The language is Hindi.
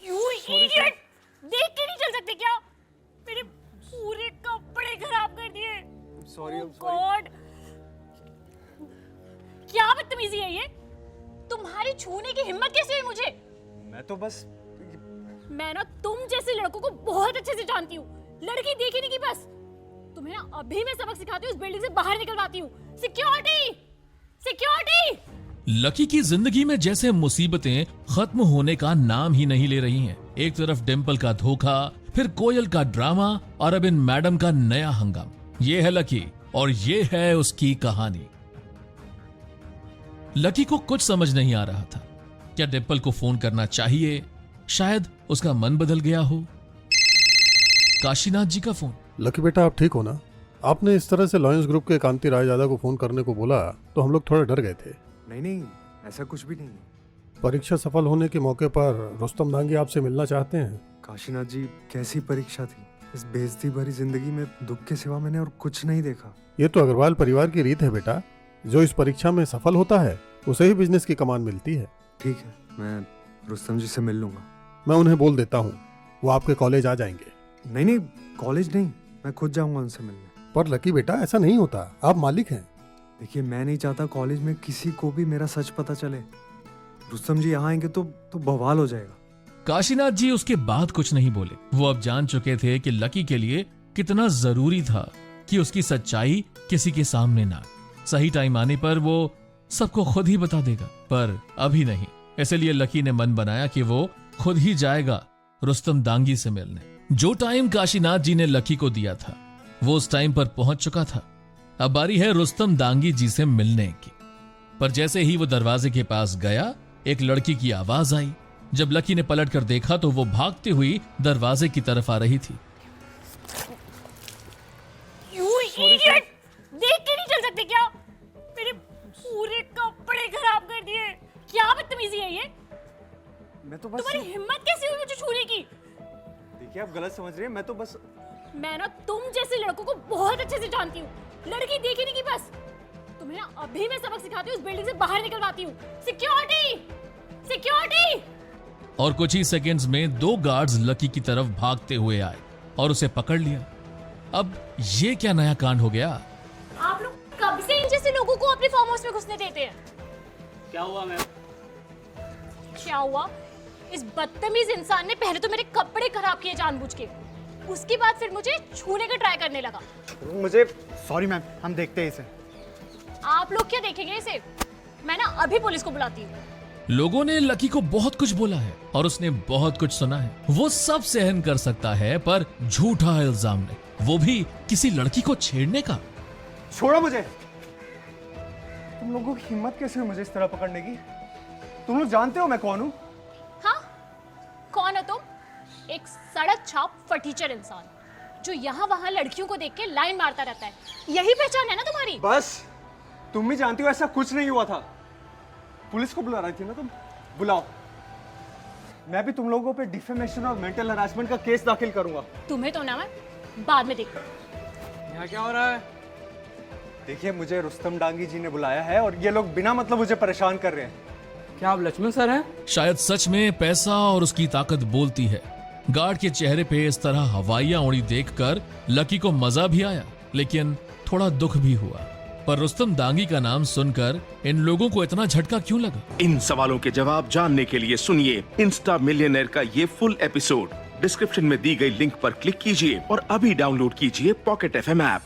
You idiot! देख के नहीं चल सकते क्या? मेरे पूरे कपड़े खराब कर दिए। Sorry, I'm God! क्या बदतमीजी है ये? तुम्हारी छूने की हिम्मत कैसे हुई मुझे? मैं तो बस मैं ना तुम जैसे लड़कों को बहुत अच्छे से जानती हूँ। लड़की देखी नहीं की बस। तुम्हें ना अभी मैं सबक सिखाती हूँ, इस बिल्डिंग से बाहर निकलवाती हूँ। सिक्योरिटी! सिक्योरिटी! लकी की जिंदगी में जैसे मुसीबतें खत्म होने का नाम ही नहीं ले रही हैं। एक तरफ डिम्पल का धोखा, फिर कोयल का ड्रामा और अब इन मैडम का नया हंगामा। ये है लकी और ये है उसकी कहानी। लकी को कुछ समझ नहीं आ रहा था। क्या डिम्पल को फोन करना चाहिए? शायद उसका मन बदल गया हो। काशीनाथ जी का फोन। लकी बेटा, आप ठीक हो ना? आपने इस तरह से लॉयंस ग्रुप के कांति रायजादा को फोन करने को बोला तो हम लोग थोड़े डर गए थे। नहीं, ऐसा कुछ भी नहीं है। परीक्षा सफल होने के मौके पर रुस्तम दांगी आपसे मिलना चाहते हैं। काशीनाथ जी, कैसी परीक्षा थी? इस बेइज्जती भरी जिंदगी में दुख के सिवा मैंने और कुछ नहीं देखा। ये तो अग्रवाल परिवार की रीत है बेटा। जो इस परीक्षा में सफल होता है उसे ही बिजनेस की कमान मिलती है। ठीक है, मैं रुस्तम जी से मिल लूंगा। मैं उन्हें बोल देता हूँ, वो आपके कॉलेज आ जाएंगे। नहीं, कॉलेज नहीं, मैं खुद जाऊंगा उनसे मिलने। पर लकी बेटा, ऐसा नहीं होता। आप मालिक हैं। देखिए, मैं नहीं चाहता कॉलेज में किसी को भी मेरा सच पता चले। रुस्तम जी यहाँ आएंगे तो बवाल हो जाएगा। काशीनाथ जी उसके बाद कुछ नहीं बोले। वो अब जान चुके थे कि लकी के लिए कितना जरूरी था कि उसकी सच्चाई किसी के सामने ना। सही टाइम आने पर वो सबको खुद ही बता देगा, पर अभी नहीं। इसलिए लकी ने मन बनाया कि वो खुद ही जाएगा रुस्तम दांगी से मिलने। जो टाइम काशीनाथ जी ने लकी को दिया था वो उस टाइम पर पहुंच चुका था। अब बारी है रुस्तम दांगी जी से मिलने की। पर जैसे ही वो दरवाजे के पास गया, एक लड़की की आवाज आई। जब लकी ने पलट कर देखा तो वो भागती हुई दरवाजे की तरफ आ रही थी। You idiot! देख के नहीं चल सकते क्या? मेरे पूरे कपड़े खराब कर दिए। क्या बदतमीजी है ये? मैं तो बस तुम्हारी हिम्मत कैसे हुई मुझे छूने की? देखिए, आप गलत समझ रहे हैं। मैं तो बस मैं ना तुम जैसे लड़कों को बहुत अच्छे से जानती हूँ। लड़की देखी नहीं की बस। तुम्हें ना अभी मैं सबक सिखाती हूँ, इस बिल्डिंग से बाहर निकलवाती हूँ। सिक्योरिटी! सिक्योरिटी! और कुछ ही सेकंड्स में 2 गार्ड्स लकी की तरफ भागते हुए आए और उसे पकड़ लिया। अब ये क्या नया कांड हो गया? आप लोग कब से इन जैसे लोगों को अपने फार्म हाउस में घुसने देते हैं? क्या हुआ मैम? क्या हुआ? इस बदतमीज इंसान ने पहले तो मेरे कपड़े खराब किए जानबूझ के, उसके बाद फिर मुझे छूने का ट्राई करने लगा। मुझे सॉरी मैम, हम देखते हैं इसे। आप लोग क्या देखेंगे इसे? मैं ना अभी पुलिस को बुलाती हूँ। लोगों ने लकी को बहुत कुछ बोला है और उसने बहुत कुछ सुना है। वो सब सहन कर सकता है, पर झूठा इल्जाम नहीं, वो भी किसी लड़की को छेड़ने का। छोड़ो मुझे। तुम लोगों की हिम्मत कैसे हुई मुझे इस तरह पकड़ने की? तुम लोग जानते हो मैं कौन हूँ? हाँ? कौन हो तुम? एक सड़क छाप फटीचर इंसान जो यहाँ वहाँ लड़कियों को देख के लाइन मारता रहता है। यही पहचान है ना तुम्हारी? बस, तुम भी जानती हो ऐसा कुछ नहीं हुआ था। पुलिस को बुला रही थी ना तुम? बुलाओ। मैं भी तुम लोगों पे डिफेमेशन और मेंटल हरासमेंट का केस दाखिल करूंगा। तुम्हें तो ना मैं बाद में देखूं। यहाँ क्या हो रहा है? देखिए, मुझे रुस्तम डांगी जी ने बुलाया है और ये लोग बिना मतलब मुझे परेशान कर रहे हैं। क्या आप लक्ष्मण सर हैं? शायद सच में पैसा और उसकी ताकत बोलती है। गार्ड के चेहरे पे इस तरह हवाइयां उड़ी देखकर लकी को मजा भी आया, लेकिन थोड़ा दुख भी हुआ। पर रुस्तम दांगी का नाम सुनकर इन लोगों को इतना झटका क्यों लगा? इन सवालों के जवाब जानने के लिए सुनिए इंस्टा मिलियनेयर का ये फुल एपिसोड। डिस्क्रिप्शन में दी गई लिंक पर क्लिक कीजिए और अभी डाउनलोड कीजिए पॉकेट FM ऐप।